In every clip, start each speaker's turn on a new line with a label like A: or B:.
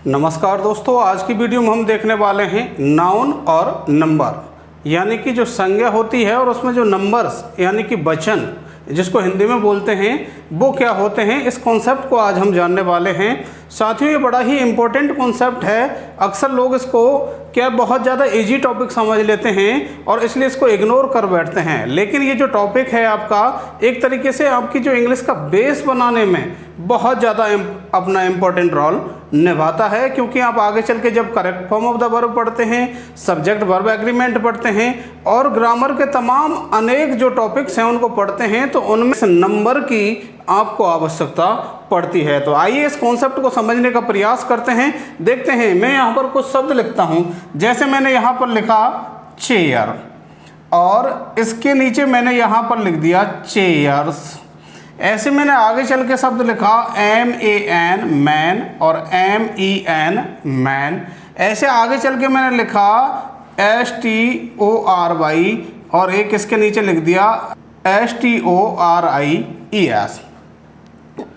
A: नमस्कार दोस्तों, आज की वीडियो में हम देखने वाले हैं नाउन और नंबर, यानी कि जो संज्ञा होती है और उसमें जो नंबर्स यानी कि वचन जिसको हिंदी में बोलते हैं वो क्या होते हैं। इस कॉन्सेप्ट को आज हम जानने वाले हैं। साथियों, ये बड़ा ही इम्पोर्टेंट कॉन्सेप्ट है। अक्सर लोग इसको क्या बहुत ज़्यादा इजी टॉपिक समझ लेते हैं और इसलिए इसको इग्नोर कर बैठते हैं, लेकिन ये जो टॉपिक है आपका एक तरीके से आपकी जो इंग्लिश का बेस बनाने में बहुत ज़्यादा अपना इम्पोर्टेंट रोल निभाता है, क्योंकि आप आगे चल के जब correct form of the verb पढ़ते हैं, सब्जेक्ट वर्ब एग्रीमेंट पढ़ते हैं और ग्रामर के तमाम अनेक जो टॉपिक्स हैं उनको पढ़ते हैं, तो उनमें से नंबर की आपको आवश्यकता पड़ती है। तो आइए इस कॉन्सेप्ट को समझने का प्रयास करते हैं। देखते हैं, मैं यहाँ पर कुछ शब्द लिखता हूँ। जैसे मैंने यहाँ पर लिखा चेयर और इसके नीचे मैंने यहाँ पर लिख दिया चेयर्स। ऐसे मैंने आगे चल के शब्द लिखा MAN मैन और MEN मैन। ऐसे आगे चल के मैंने लिखा STORY और एक इसके नीचे लिख दिया STORIES।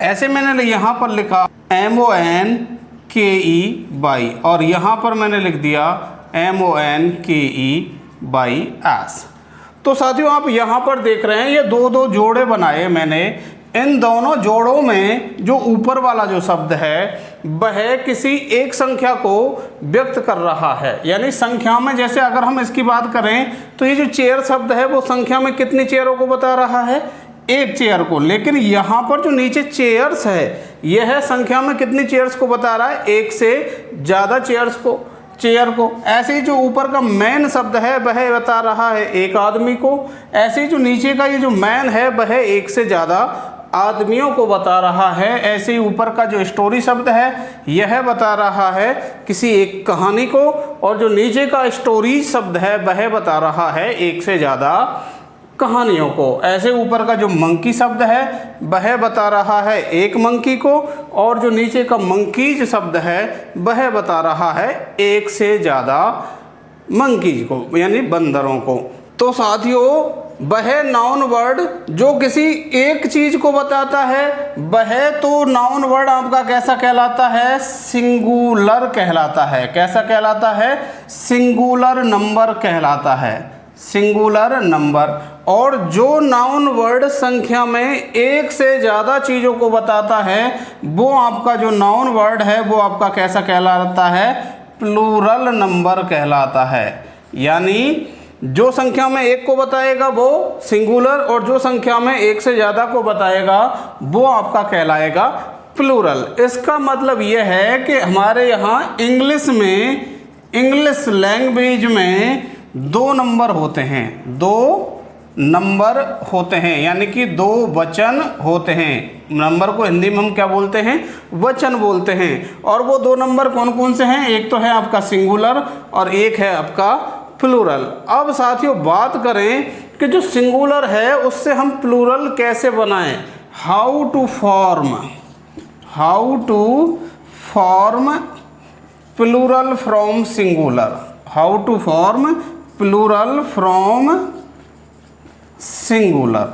A: ऐसे मैंने यहाँ पर लिखा MONKEY और यहाँ पर मैंने लिख दिया MONKEYS। तो साथियों, आप यहाँ पर देख रहे हैं ये दो जोड़े बनाए मैंने। इन दोनों जोड़ों में जो ऊपर वाला जो शब्द है वह किसी एक संख्या को व्यक्त कर रहा है, यानी संख्या में। जैसे अगर हम इसकी बात करें तो ये जो चेयर शब्द है वो संख्या में कितनी चेयरों को बता रहा है? एक चेयर को। लेकिन यहाँ पर जो नीचे चेयर्स है यह संख्या में कितनी चेयर्स को बता रहा है? एक से ज़्यादा चेयर को। ऐसे ही जो ऊपर का मैन शब्द है वह बता रहा है एक आदमी को। ऐसे ही जो नीचे का ये जो मैन है वह एक से ज़्यादा आदमियों को बता रहा है। ऐसे ही ऊपर का जो स्टोरी शब्द है यह बता रहा है किसी एक कहानी को, और जो नीचे का स्टोरी शब्द है वह बता रहा है एक से ज़्यादा कहानियों को। ऐसे ऊपर का जो मंकी शब्द है वह बता रहा है एक मंकी को, और जो नीचे का मंकीज शब्द है वह बता रहा है एक से ज़्यादा मंकीज को, यानी बंदरों को। तो साथियों, वह नाउन वर्ड जो किसी एक चीज़ को बताता है वह तो नाउन वर्ड आपका कैसा कहलाता है? सिंगुलर कहलाता है। कैसा कहलाता है? सिंगुलर नंबर कहलाता है, सिंगुलर नंबर। और जो नाउन वर्ड संख्या में एक से ज़्यादा चीज़ों को बताता है वो आपका जो नाउन वर्ड है वो आपका कैसा कहलाता है? प्लूरल नंबर कहलाता है। यानी जो संख्या में एक को बताएगा वो सिंगुलर, और जो संख्या में एक से ज़्यादा को बताएगा वो आपका कहलाएगा प्लूरल। इसका मतलब यह है कि हमारे यहाँ इंग्लिश लैंग्वेज में दो नंबर होते हैं, यानी कि दो वचन होते हैं। नंबर को हिंदी में हम क्या बोलते हैं? वचन बोलते हैं। और वो दो नंबर कौन कौन से हैं? एक तो है आपका सिंगुलर और एक है आपका प्लूरल। अब साथियों, बात करें कि जो सिंगुलर है उससे हम प्लूरल कैसे बनाएं? How to form plural from singular. How to form plural from singular,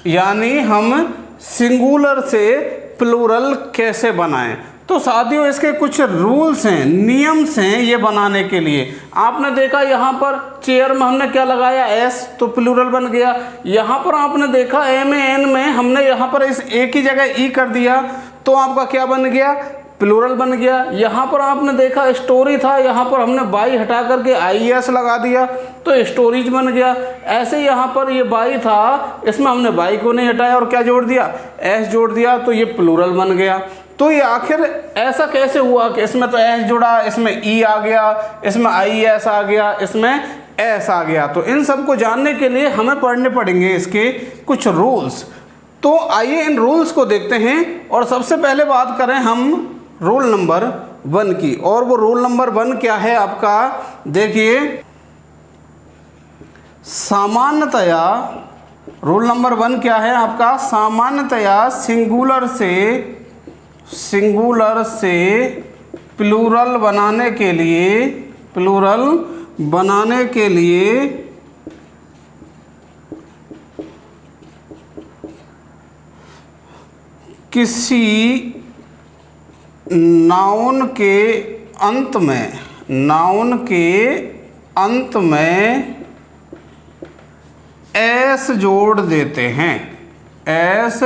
A: यानी हम सिंगुलर से प्लूरल कैसे बनाएं। तो साथियों, इसके कुछ रूल्स हैं, नियम्स हैं ये बनाने के लिए। आपने देखा यहाँ पर चेयर में हमने क्या लगाया? S, तो प्लूरल बन गया। यहाँ पर आपने देखा MAN में हमने यहाँ पर इस एक ही जगह E कर दिया तो आपका क्या बन गया? प्लूरल बन गया। यहाँ पर आपने देखा स्टोरी था, यहाँ पर हमने बाई हटा करके IES लगा दिया तो स्टोरीज बन गया। ऐसे यहाँ पर ये बाई था, इसमें हमने बाई को नहीं हटाया और क्या जोड़ दिया? S जोड़ दिया, तो ये प्लूरल बन गया। तो ये आखिर ऐसा कैसे हुआ कि इसमें तो S जुड़ा, इसमें E आ गया, इसमें IES आ गया, इसमें S आ गया? तो इन सब को जानने के लिए हमें पढ़ने पड़ेंगे इसके कुछ रूल्स। तो आइए इन रूल्स को देखते हैं। और सबसे पहले बात करें हम रूल नंबर 1 की। और वो रूल नंबर 1 क्या है आपका? देखिए, सामान्यतया रूल नंबर 1 क्या है आपका? सामान्यतया सिंगुलर से प्लूरल बनाने के लिए किसी नाउन के अंत में एस जोड़ देते हैं, एस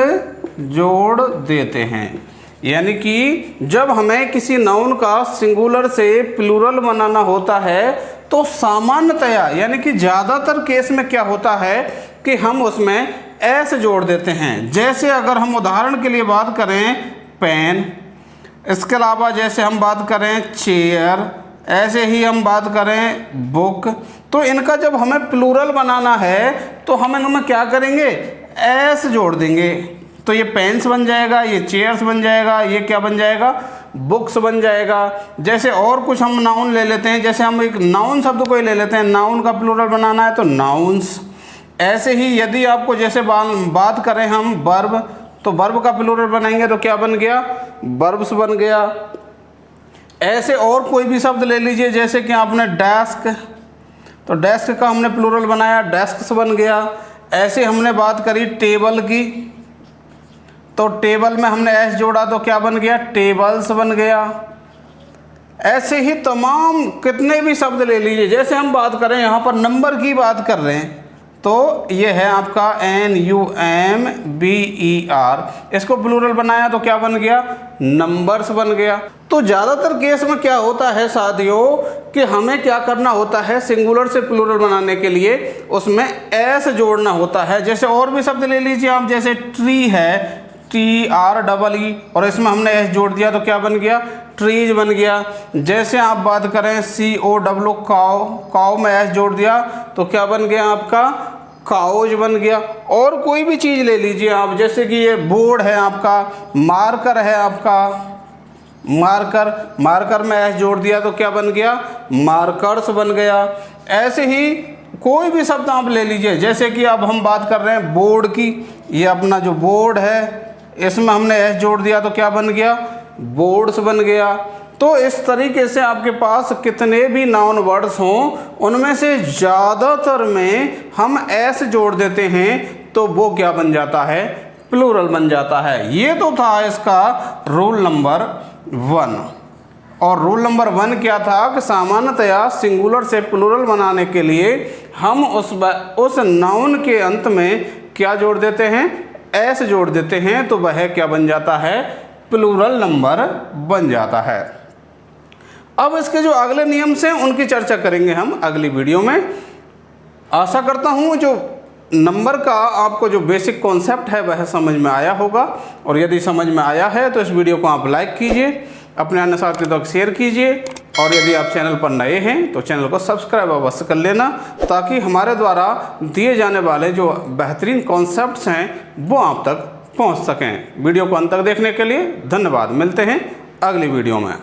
A: जोड़ देते हैं। यानी कि जब हमें किसी नाउन का सिंगुलर से प्लूरल बनाना होता है तो सामान्यतया यानी कि ज़्यादातर केस में क्या होता है कि हम उसमें एस जोड़ देते हैं। जैसे अगर हम उदाहरण के लिए बात करें पेन, इसके अलावा जैसे हम बात करें चेयर, ऐसे ही हम बात करें बुक, तो इनका जब हमें प्लूरल बनाना है तो हम इनमें क्या करेंगे, एस जोड़ देंगे। तो ये पेन्स बन जाएगा, ये चेयर्स बन जाएगा, ये क्या बन जाएगा, बुक्स बन जाएगा। जैसे और कुछ हम नाउन ले लेते हैं, जैसे हम एक नाउन शब्द को ही ले लेते हैं, नाउन का प्लूरल बनाना है तो नाउन्स। ऐसे ही यदि आपको जैसे बात करें हम वर्ब, तो वर्ब का प्लूरल बनाएंगे तो क्या बन गया, वर्ब्स बन गया। ऐसे और कोई भी शब्द ले लीजिए, जैसे कि आपने डेस्क, तो डेस्क का हमने प्लूरल बनाया, डेस्क्स बन गया। ऐसे हमने बात करी टेबल की, तो टेबल में हमने एस जोड़ा तो क्या बन गया, टेबल्स बन गया। ऐसे ही तमाम कितने भी शब्द ले लीजिए। जैसे हम बात करें यहाँ पर नंबर की बात कर रहे हैं, तो ये है आपका NUMBER, इसको प्लूरल बनाया तो क्या बन गया, नंबर्स बन गया। तो ज़्यादातर केस में क्या होता है साथियों कि हमें क्या करना होता है, सिंगुलर से प्लूरल बनाने के लिए उसमें एस जोड़ना होता है। जैसे और भी शब्द ले लीजिए आप, जैसे ट्री है, TREE, और इसमें हमने एस जोड़ दिया तो क्या बन गया, ट्रीज बन गया। जैसे आप बात करें COW काउ, काउ में एस जोड़ दिया तो क्या बन गया आपका, काउज बन गया। और कोई भी चीज़ ले लीजिए आप, जैसे कि ये बोर्ड है आपका, मार्कर है आपका, मार्कर, मार्कर में एस जोड़ दिया तो क्या बन गया, मार्कर्स बन गया। ऐसे ही कोई भी शब्द आप ले लीजिए, जैसे कि अब हम बात कर रहे हैं बोर्ड की, ये अपना जो बोर्ड है इसमें हमने एस जोड़ दिया तो क्या बन गया, बोर्ड्स बन गया। तो इस तरीके से आपके पास कितने भी नाउन वर्ड्स हों उनमें से ज़्यादातर में हम एस जोड़ देते हैं तो वो क्या बन जाता है, प्लूरल बन जाता है। ये तो था इसका रूल नंबर 1। और रूल नंबर 1 क्या था कि सामान्यतया सिंगुलर से प्लूरल बनाने के लिए हम उस नाउन के अंत में क्या जोड़ देते हैं, एस जोड़ देते हैं, तो वह क्या बन जाता है, प्लूरल नंबर बन जाता है। अब इसके जो अगले नियम्स हैं उनकी चर्चा करेंगे हम अगली वीडियो में। आशा करता हूँ जो नंबर का आपको जो बेसिक कॉन्सेप्ट है वह समझ में आया होगा, और यदि समझ में आया है तो इस वीडियो को आप लाइक कीजिए, अपने अन्य साथियों तक शेयर कीजिए, और यदि आप चैनल पर नए हैं तो चैनल को सब्सक्राइब अवश्य कर लेना, ताकि हमारे द्वारा दिए जाने वाले जो बेहतरीन कॉन्सेप्ट्स हैं वो आप तक पहुंच सकें। वीडियो को अंत तक देखने के लिए धन्यवाद। मिलते हैं अगली वीडियो में।